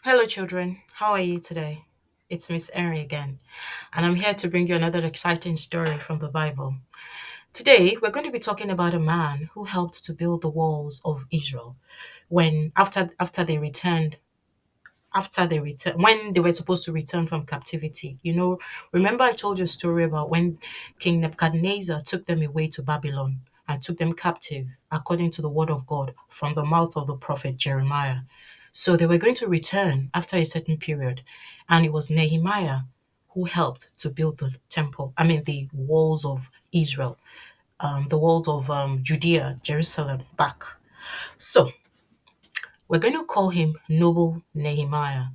Hello, children. How are you today? It's Miss Erin again, and I'm here to bring you another exciting story from the Bible. Today, we're going to be talking about a man who helped to build the walls of Israel when after they returned when they were supposed to return from captivity. Remember I told you a story about when King Nebuchadnezzar took them away to Babylon and took them captive according to the word of God from the mouth of the prophet Jeremiah. So they were going to return after a certain period, and it was Nehemiah who helped to build the temple, I mean the walls of Israel, the walls of Judea, Jerusalem back. So we're going to call him Noble Nehemiah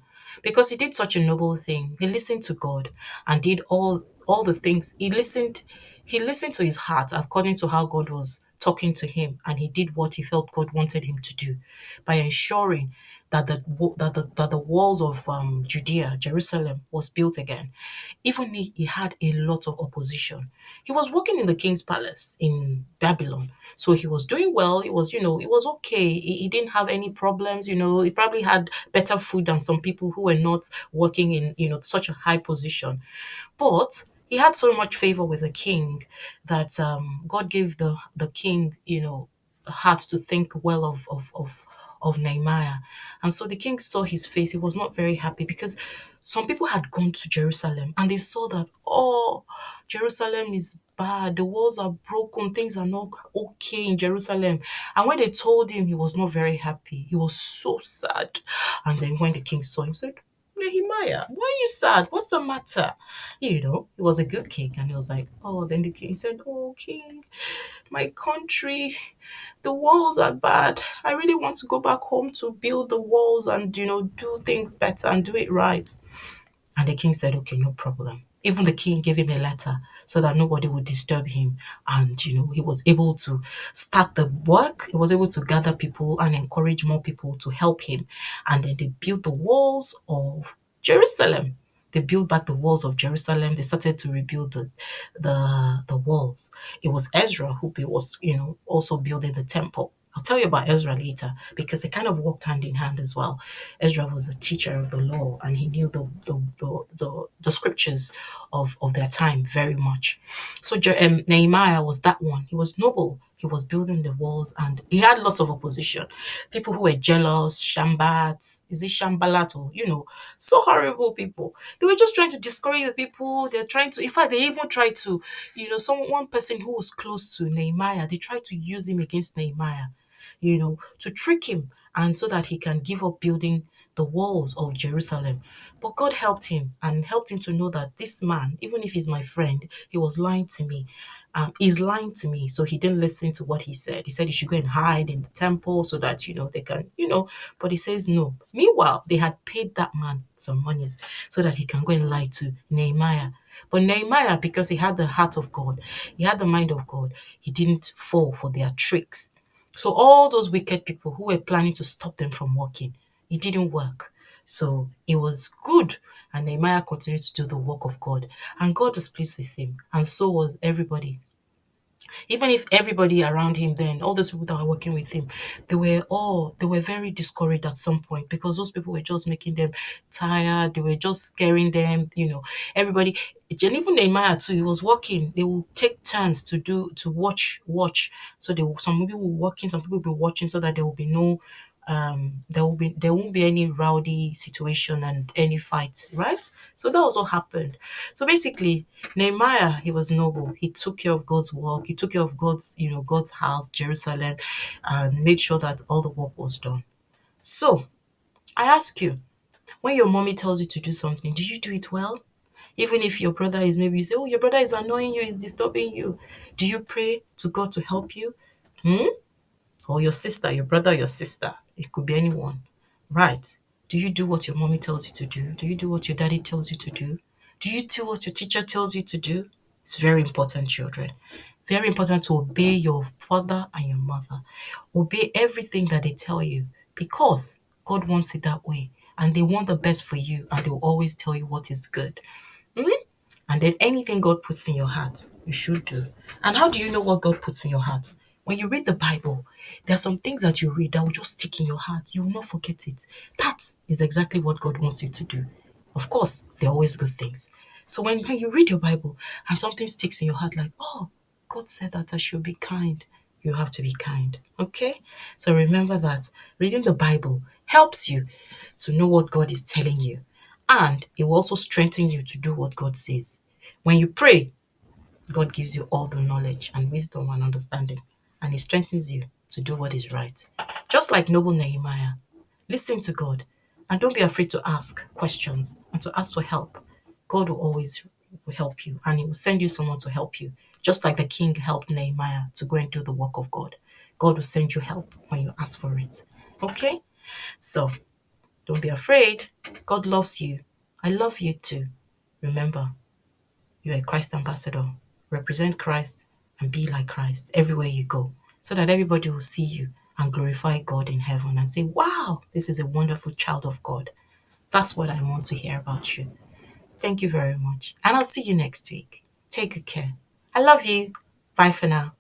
because he did such a noble thing. He listened to God and did all the things. He listened to his heart according to how God was talking to him, and he did what he felt God wanted him to do by ensuring that the walls of Judea, Jerusalem, was built again. Even he had a lot of opposition. He was working in the king's palace in Babylon, so he was doing well. It was okay. He didn't have any problems. He probably had better food than some people who were not working in such a high position. But he had so much favor with the king that God gave the king, a heart to think well of Nehemiah. And so the king saw his face. He was not very happy because some people had gone to Jerusalem and they saw that, oh, Jerusalem is bad. The walls are broken. Things are not okay in Jerusalem. And when they told him, he was not very happy. He was so sad. And then when the king saw him, he said, Nehemiah, why are you sad? What's the matter? He was a good king. And he was like, oh, then the king said, oh, king, my country, the walls are bad. I really want to go back home to build the walls and, do things better and do it right. And the king said, okay, no problem. Even the king gave him a letter so that nobody would disturb him. And, he was able to start the work. He was able to gather people and encourage more people to help him. And then they built the walls of Jerusalem. They built back the walls of Jerusalem. They started to rebuild the walls. It was Ezra who was, also building the temple. I'll tell you about Ezra later because they kind of worked hand in hand as well. Ezra was a teacher of the law and he knew the scriptures of their time very much. So Nehemiah was that one. He was noble. He was building the walls and he had lots of opposition. People who were jealous, Shambats, is it Shambalat or, so horrible people. They were just trying to discourage the people. They're trying to, in fact, they even tried to, one person who was close to Nehemiah, they tried to use him against Nehemiah, to trick him and so that he can give up building the walls of Jerusalem. But God helped him and helped him to know that this man, even if he's my friend, he was lying to me. He's lying to me. So he didn't listen to what he said. He said he should go and hide in the temple so that, they can, but he says no. Meanwhile, they had paid that man some monies so that he can go and lie to Nehemiah. But Nehemiah, because he had the heart of God, he had the mind of God, he didn't fall for their tricks. So all those wicked people who were planning to stop them from working, it didn't work. So it was good. And Nehemiah continued to do the work of God. And God was pleased with him. And so was everybody. Even if everybody around him then, all those people that were working with him, they were very discouraged at some point because those people were just making them tired. They were just scaring them, everybody. And even Nehemiah too, he was working. They will take turns to watch. So some people will working, some people will be watching so that there will be no there won't be any rowdy situation and any fight, right? So that also happened. So basically, Nehemiah, he was noble. He took care of God's work. He took care of God's house, Jerusalem, and made sure that all the work was done. So I ask you, when your mommy tells you to do something, do you do it well? Even if your brother is, maybe you say, oh, your brother is annoying you, is disturbing you. Do you pray to God to help you? Hmm? Or your sister, your brother, your sister. It could be anyone. Right. Do you do what your mommy tells you to do? Do you do what your daddy tells you to do? Do you do what your teacher tells you to do? It's very important, children. Very important to obey your father and your mother. Obey everything that they tell you because God wants it that way. And they want the best for you and they will always tell you what is good. And then anything God puts in your heart, you should do. And how do you know what God puts in your heart? When you read the Bible, there are some things that you read that will just stick in your heart. You will not forget it. That is exactly what God wants you to do. Of course, there are always good things. So when you read your Bible and something sticks in your heart, like, oh, God said that I should be kind, you have to be kind. Okay? So remember that reading the Bible helps you to know what God is telling you. And it will also strengthen you to do what God says. When you pray, God gives you all the knowledge and wisdom and understanding, and He strengthens you to do what is right. Just like noble Nehemiah, listen to God and don't be afraid to ask questions and to ask for help. God will always help you, and He will send you someone to help you. Just like the king helped Nehemiah to go and do the work of God, God will send you help when you ask for it. Okay? So don't be afraid. God loves you. I love you too. Remember, you're a Christ ambassador. Represent Christ and be like Christ everywhere you go so that everybody will see you and glorify God in heaven and say, wow, this is a wonderful child of God. That's what I want to hear about you. Thank you very much. And I'll see you next week. Take good care. I love you. Bye for now.